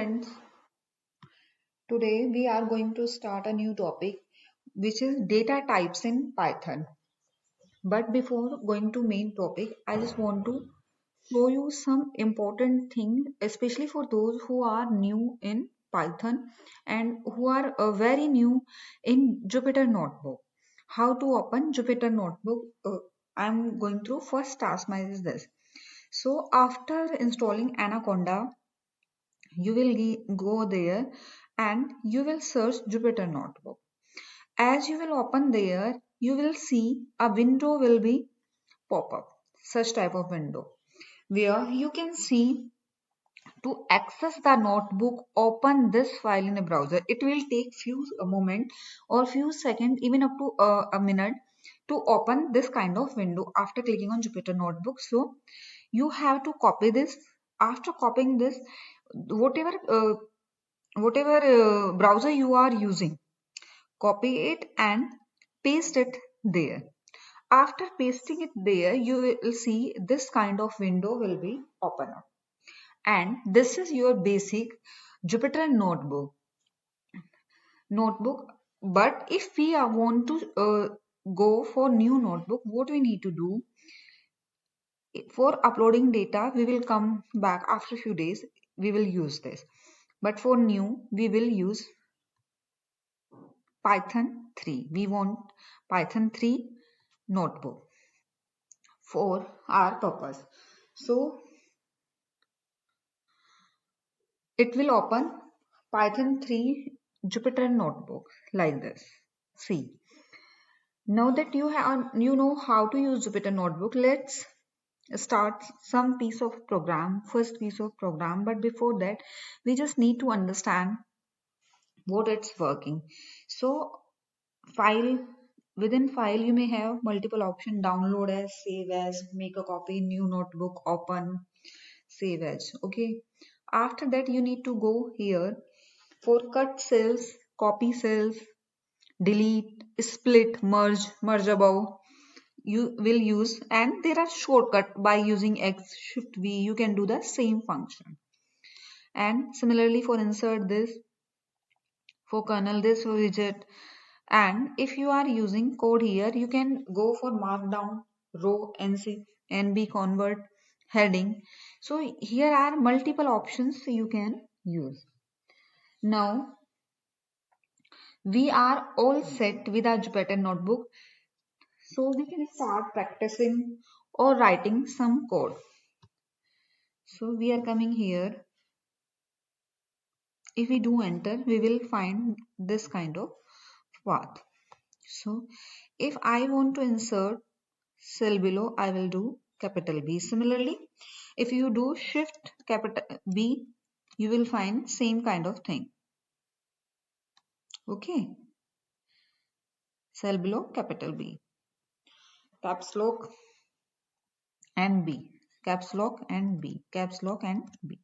friends, today we are going to start a new topic which is data types in Python. But before going to main topic, I just want to show you some important thing, especially for those who are new in Python and who are very new in Jupyter Notebook. How to open Jupyter Notebook? I'm going through first task is this. So after installing Anaconda, you will go there and you will search Jupyter Notebook. As you will open there, you will see a window will be pop up, such type of window where you can see to access the notebook, open this file in a browser. It will take few moment or few seconds, even up to a minute to open this kind of window after clicking on Jupyter Notebook. So you have to copy this. After copying this, whatever browser you are using, copy it and paste it there. After pasting it there, you will see this kind of window will be open up, and this is your basic Jupyter notebook. But if we want to go for new notebook, what we need to do for uploading data, we will come back after a few days, we will use this. But for new, we will use Python 3. We want Python 3 notebook for our purpose. So it will open Python 3 Jupyter notebook like this. See, now that you know how to use Jupyter notebook, let's start some piece of program, first piece of program. But before that, we just need to understand what it's working. So file, within file you may have multiple option: download as, save as, make a copy, new notebook, open, save as. Okay, after that you need to go here for cut cells, copy cells, delete, split, merge above you will use, and there are shortcut by using X, Shift V, you can do the same function. And similarly for insert this, for kernel this widget. And if you are using code here, you can go for markdown, row, NC, NB convert, heading. So here are multiple options you can use. Now we are all set with our Jupyter notebook. So we can start practicing or writing some code. So we are coming here. If we do enter, we will find this kind of path. So if I want to insert cell below, I will do capital B. Similarly, if you do shift capital B, you will find same kind of thing. Okay. Cell below capital B. Caps lock and B. Caps lock and B. Caps lock and B.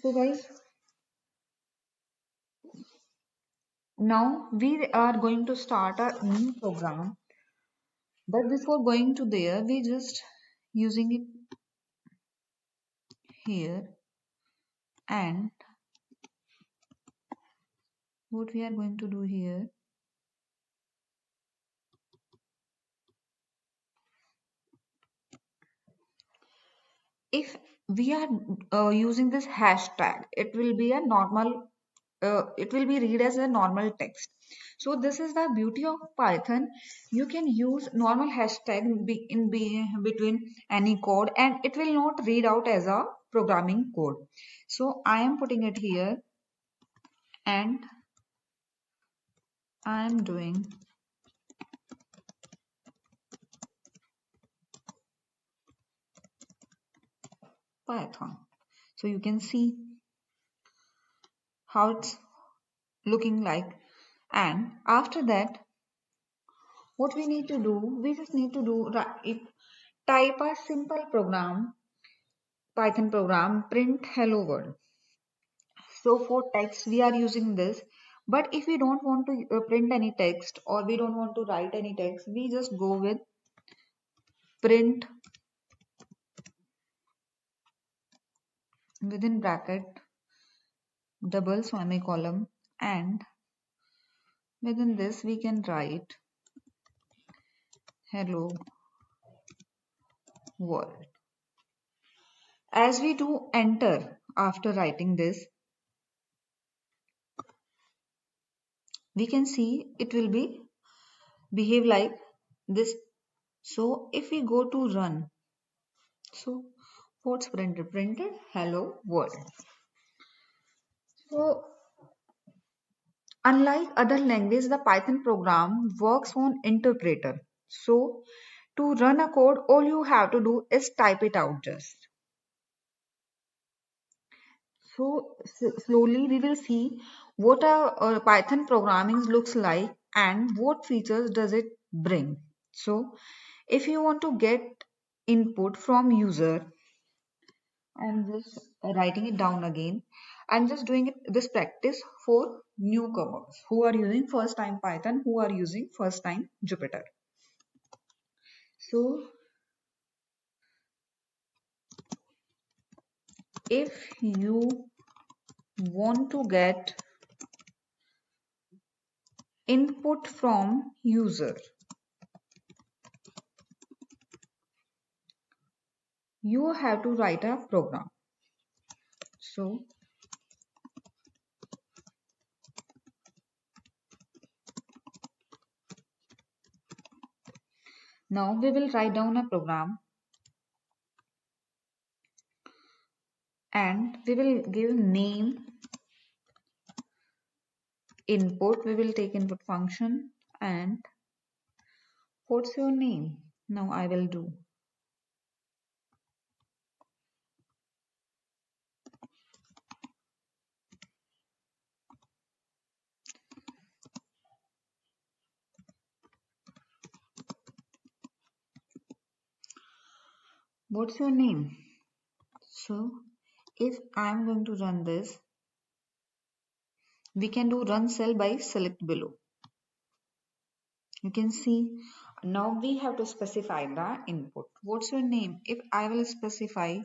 So guys, now we are going to start our new program. But before going to there, we just using it here, and what we are going to do here, if we are using this hashtag, it will be a normal it will be read as a normal text. So this is the beauty of Python. You can use normal hashtag in between any code, and it will not read out as a programming code. So I am putting it here, and I am doing Python. So you can see how it's looking like. And after that, what we need to do, we just need to do type a simple program, Python program, print hello world. So for text we are using this, but if we don't want to print any text, or we don't want to write any text, we just go with print within bracket double semicolon, and within this we can write hello world. As we do enter after writing this, we can see it will be behave like this. So if we go to run, so what's printed? Printed hello world. So unlike other languages, the Python program works on interpreter. So to run a code, all you have to do is type it out just. So slowly we will see what a Python programming looks like and what features does it bring. So if you want to get input from user, I'm just writing it down again. I'm just doing this practice for newcomers who are using first time Python, who are using first time Jupyter. So if you want to get input from user, you have to write a program. So now we will write down a program and we will give name input. We will take input function and what's your name? Now I will do. What's your name? So if I'm going to run this, we can do run cell by select below. You can see now we have to specify the input. What's your name? If I will specify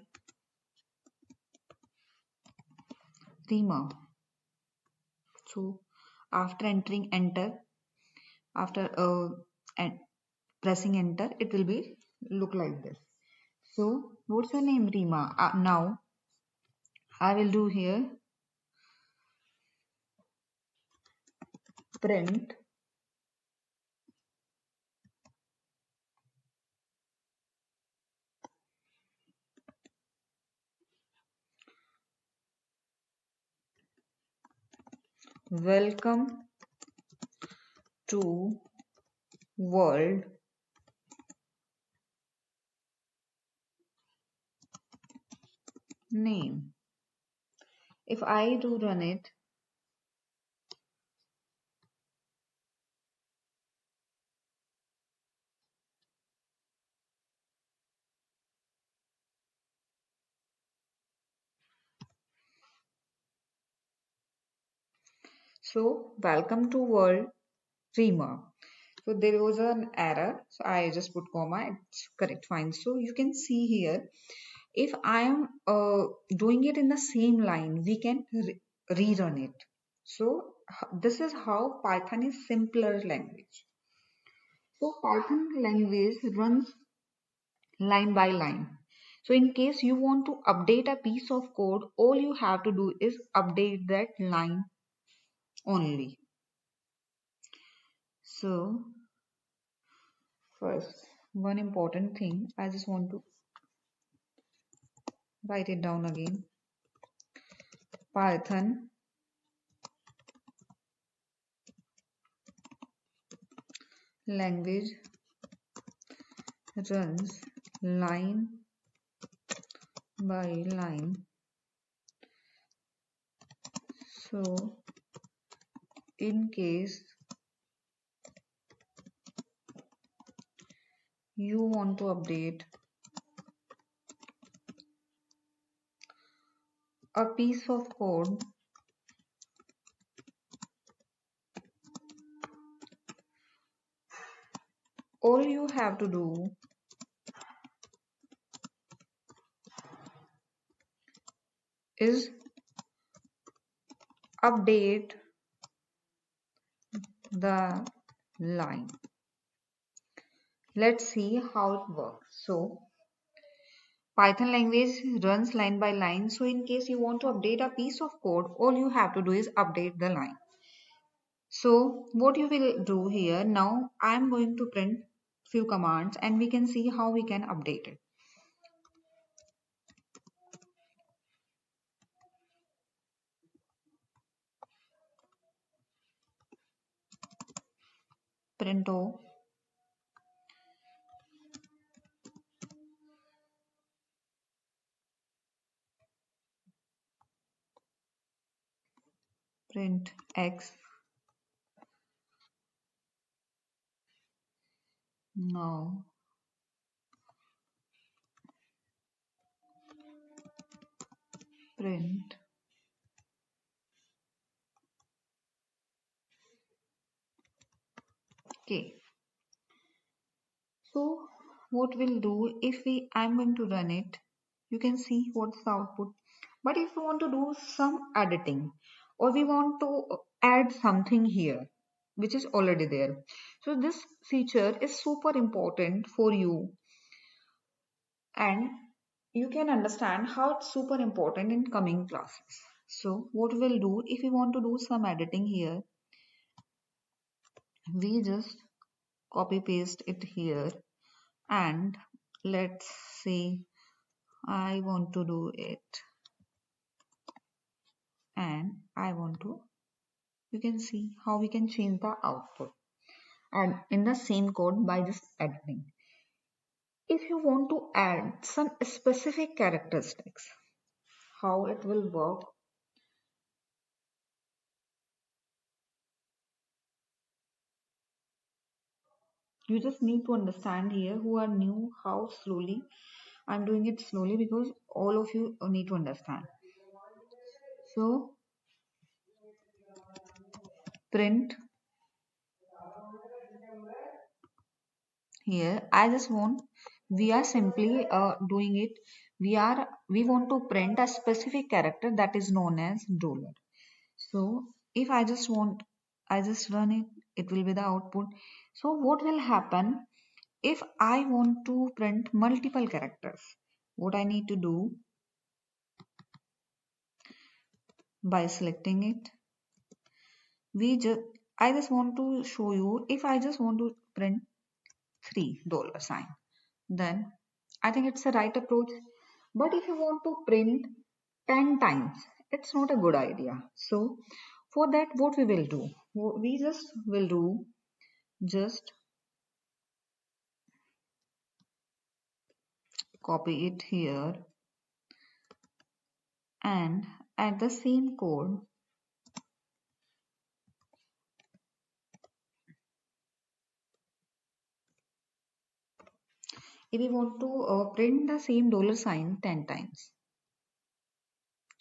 Rima. So after entering enter, after and pressing enter, it will be look like this. So what's your name, Rima? Now I will do here print welcome to world name. If I do run it, so welcome to world Rima. So there was an error. So I just put comma. It's correct. Fine. So you can see here, if I am doing it in the same line, we can rerun it. So this is how Python is simpler language. So Python language runs line by line. So in case you want to update a piece of code, all you have to do is update that line only. So first, one important thing, I just want to write it down again. Python language runs line by line. So in case you want to update a piece of code, all you have to do is update the line. Let's see how it works. So Python language runs line by line. So in case you want to update a piece of code, all you have to do is update the line. So what you will do here now, I am going to print few commands and we can see how we can update it. Print O, print X. Now print K. So what we'll do if I'm going to run it, you can see what's the output. But if you want to do some editing or we want to add something here which is already there. So this feature is super important for you and you can understand how it's super important in coming classes. So what we'll do if we want to do some editing here, we just copy paste it here and let's say I want to do it and I want to, you can see how we can change the output and in the same code by just editing. If you want to add some specific characteristics, how it will work, you just need to understand here who are new how slowly I'm doing it slowly because all of you need to understand. So print here I just want, we are simply doing it, we want to print a specific character that is known as dollar. So if I just want, I just run it, it will be the output. So what will happen if I want to print multiple characters? What I need to do, by selecting it, we just, I just want to show you if I just want to print $3 sign, then I think it's the right approach. But if you want to print 10 times, it's not a good idea. So for that, what we will do, we just will do, just copy it here and add the same code. If we want to print the same $sign 10 times,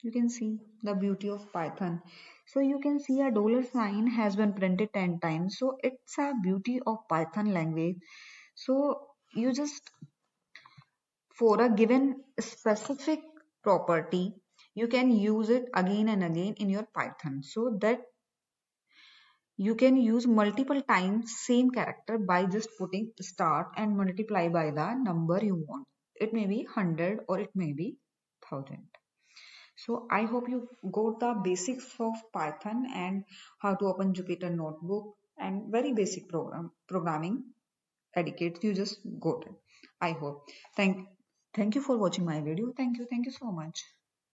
you can see the beauty of Python. So you can see a $sign has been printed 10 times. So it's a beauty of Python language. So you just, for a given specific property, you can use it again and again in your Python. So that you can use multiple times same character by just putting start and multiply by the number you want. It may be 100 or it may be 1000. So I hope you got the basics of Python and how to open Jupyter Notebook and very basic programming etiquette. You just got it. I hope. Thank you for watching my video. Thank you so much.